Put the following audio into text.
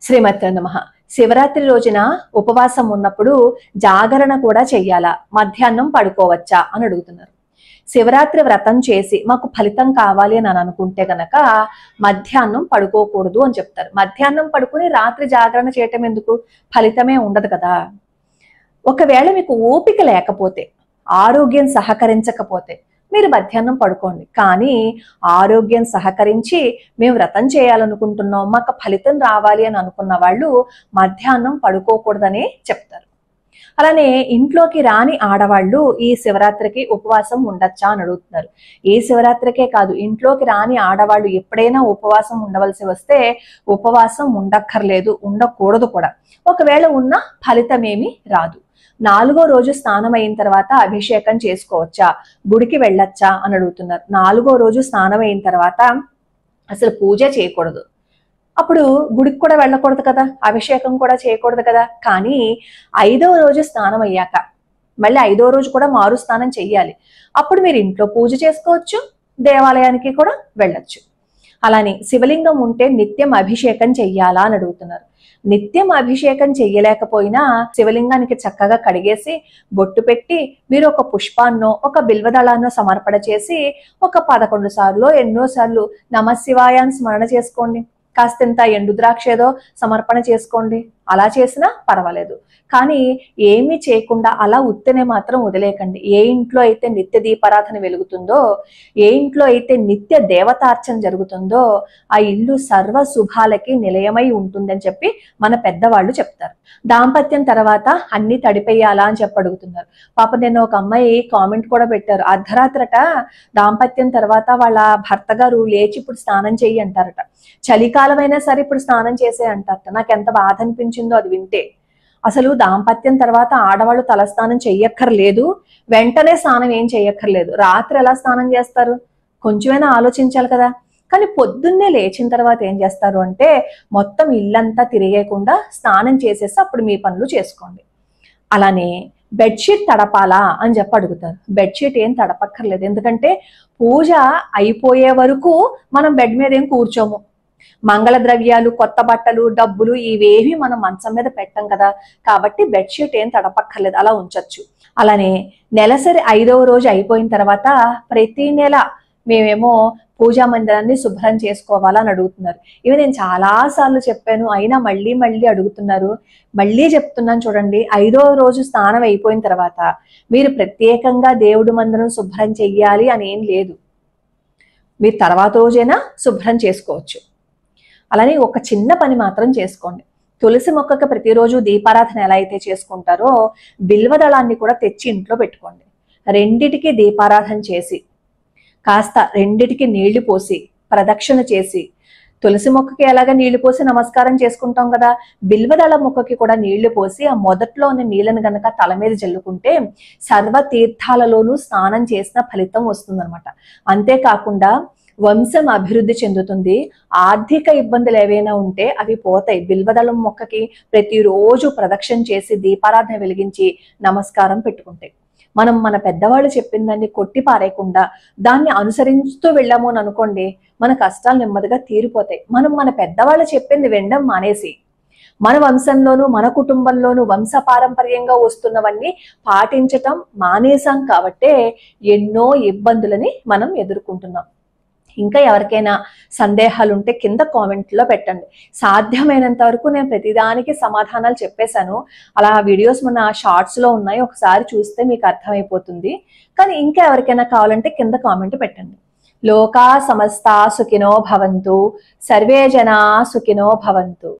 శ్రీమతే నమః. శివరాత్రి రోజున ఉపవాసం ఉన్నప్పుడు జాగరణ కూడా చెయ్యాలా, మధ్యాహ్నం పడుకోవచ్చా అని అడుగుతున్నారు. శివరాత్రి వ్రతం చేసి మాకు ఫలితం కావాలి అని అనుకుంటే గనక మధ్యాహ్నం పడుకోకూడదు అని చెప్తారు. మధ్యాహ్నం పడుకుని రాత్రి జాగరణ చేయటం ఎందుకు? ఫలితమే ఉండదు కదా. ఒకవేళ మీకు ఓపిక లేకపోతే, ఆరోగ్యం సహకరించకపోతే మీరు మధ్యాహ్నం పడుకోండి. కానీ ఆరోగ్యం సహకరించి మేము వ్రతం చేయాలనుకుంటున్నాం, మాకు ఫలితం రావాలి అని అనుకున్న వాళ్ళు మధ్యాహ్నం పడుకోకూడదని చెప్తారు. అలానే ఇంట్లోకి రాని ఆడవాళ్ళు ఈ శివరాత్రికి ఉపవాసం ఉండొచ్చా అని అడుగుతున్నారు. ఈ శివరాత్రికే కాదు, ఇంట్లోకి రాని ఆడవాళ్ళు ఎప్పుడైనా ఉపవాసం ఉండవలసి వస్తే ఉపవాసం ఉండక్కర్లేదు, ఉండకూడదు కూడా. ఒకవేళ ఉన్న ఫలితం ఏమీ రాదు. 4వ రోజు స్నానం అయిన తర్వాత అభిషేకం చేసుకోవచ్చా, గుడికి వెళ్ళొచ్చా అని అడుగుతున్నారు. 4వ రోజు స్నానం అయిన తర్వాత అసలు పూజ చేయకూడదు, అప్పుడు గుడికి కూడా వెళ్ళకూడదు కదా, అభిషేకం కూడా చేయకూడదు కదా. కానీ 5వ రోజు స్నానం అయ్యాక మళ్ళీ 5వ రోజు కూడా మారు స్నానం చెయ్యాలి. అప్పుడు మీరు ఇంట్లో పూజ చేసుకోవచ్చు, దేవాలయానికి కూడా వెళ్ళొచ్చు. అలానే శివలింగం ఉంటే నిత్యం అభిషేకం చెయ్యాలా అని అడుగుతున్నారు. నిత్యం అభిషేకం చెయ్యలేకపోయినా శివలింగానికి చక్కగా కడిగేసి బొట్టు పెట్టి మీరు ఒక పుష్పాన్నో ఒక బిల్వదళాన్నో సమర్పణ చేసి ఒక 11 సార్లు ఎన్నోసార్లు నమశివాయ అని స్మరణ చేసుకోండి. కాస్తంత ఎండు ద్రాక్ష ఏదో సమర్పణ చేసుకోండి. అలా చేసినా పర్వాలేదు. కానీ ఏమీ చేయకుండా అలా ఉత్తనే మాత్రం వదిలేకండి. ఏ ఇంట్లో అయితే నిత్య దీపారాధన వెలుగుతుందో, ఏ ఇంట్లో అయితే నిత్య దేవతార్చన జరుగుతుందో ఆ ఇల్లు సర్వ శుభాలకి నిలయమై ఉంటుందని చెప్పి మన పెద్దవాళ్ళు చెప్తారు. దాంపత్యం తర్వాత అన్ని తడిపేయాలా అని చెప్పి అడుగుతున్నారు. పాప నేను ఒక అమ్మాయి కామెంట్ కూడా పెట్టారు, అర్ధరాత్రట దాంపత్యం తర్వాత వాళ్ళ భర్త గారు లేచి ఇప్పుడు స్నానం చెయ్యి అంటారట. చలికాలమైనా సరే ఇప్పుడు స్నానం చేసే అంటారట. నాకు ఎంత బాధ అనిపించిందో అది వింటే. అసలు దాంపత్యం తర్వాత ఆడవాళ్ళు తలస్నానం చెయ్యక్కర్లేదు, వెంటనే స్నానం ఏం చెయ్యక్కర్లేదు. రాత్రి ఎలా స్నానం చేస్తారు కొంచెమైనా ఆలోచించాలి కదా. కానీ పొద్దున్నే లేచిన తర్వాత ఏం చేస్తారు అంటే మొత్తం ఇల్లంతా తిరిగేయకుండా స్నానం చేసేసి అప్పుడు మీ పనులు చేసుకోండి. అలానే బెడ్షీట్ తడపాలా అని చెప్పి అడుగుతారు. బెడ్షీట్ ఏం తడపక్కర్లేదు, ఎందుకంటే పూజ అయిపోయే వరకు మనం బెడ్ మీద ఏం కూర్చోము. మంగళ ద్రవ్యాలు, కొత్త బట్టలు, డబ్బులు ఇవేవి మనం మంచం మీద పెట్టం కదా. కాబట్టి బెడ్షీట్ ఏం తడపక్కర్లేదు, అలా ఉంచొచ్చు. అలానే నెలసరి 5వ రోజు అయిపోయిన తర్వాత ప్రతి నెల మేమేమో పూజా మందిరాన్ని శుభ్రం చేసుకోవాలని అడుగుతున్నారు. ఇవి నేను చాలా సార్లు చెప్పాను, అయినా మళ్ళీ మళ్ళీ అడుగుతున్నారు. మళ్ళీ చెప్తున్నాను చూడండి. 5వ రోజు స్నానం అయిపోయిన తర్వాత మీరు ప్రత్యేకంగా దేవుడి మందిరం శుభ్రం చెయ్యాలి అని ఏం లేదు. మీరు తర్వాత రోజైనా శుభ్రం చేసుకోవచ్చు. అలానే ఒక చిన్న పని మాత్రం చేసుకోండి. తులసి మొక్కకి ప్రతిరోజు దీపారాధన ఎలా అయితే చేసుకుంటారో బిల్వదళాన్ని కూడా తెచ్చి ఇంట్లో పెట్టుకోండి. రెండిటికి దీపారాధన చేసి కాస్త రెండిటికి నీళ్లు పోసి ప్రదక్షిణ చేసి, తులసి మొక్కకి ఎలాగ నీళ్లు పోసి నమస్కారం చేసుకుంటాం కదా, బిల్వదళ మొక్కకి కూడా నీళ్లు పోసి ఆ మొదట్లో ఉన్న నీళ్ళను గనక తల మీద జల్లుకుంటే సర్వ తీర్థాలలోనూ స్నానం చేసిన ఫలితం వస్తుందన్నమాట. అంతేకాకుండా వంశం అభివృద్ధి చెందుతుంది. ఆర్థిక ఇబ్బందులు ఏవైనా ఉంటే అవి పోతాయి. బిల్వదళం మొక్కకి ప్రతిరోజు ప్రదక్షిణ చేసి దీపారాధన వెలిగించి నమస్కారం పెట్టుకుంటాయి. మనం మన పెద్దవాళ్ళు చెప్పిన దాన్ని కొట్టి పారేయకుండా దాన్ని అనుసరిస్తూ వెళ్ళాము అని అనుకోండి, మన కష్టాలు నెమ్మదిగా తీరిపోతాయి. మనం మన పెద్దవాళ్ళు చెప్పింది వినడం మానేసి మన వంశంలోనూ మన కుటుంబంలోనూ వంశపారంపర్యంగా వస్తున్నవన్నీ పాటించటం మానేసాం కాబట్టే ఎన్నో ఇబ్బందులని మనం ఎదుర్కొంటున్నాం. ఇంకా ఎవరికైనా సందేహాలు ఉంటే కింద కామెంట్లో పెట్టండి. సాధ్యమైనంత వరకు నేను ప్రతిదానికి సమాధానాలు చెప్పేశాను. అలా వీడియోస్ మన షార్ట్స్లో ఉన్నాయి, ఒకసారి చూస్తే మీకు అర్థమైపోతుంది. కానీ ఇంకా ఎవరికైనా కావాలంటే కింద కామెంట్ పెట్టండి. లోకా సమస్తా సుఖినో భవంతు, సర్వే జనా సుఖినో భవంతు.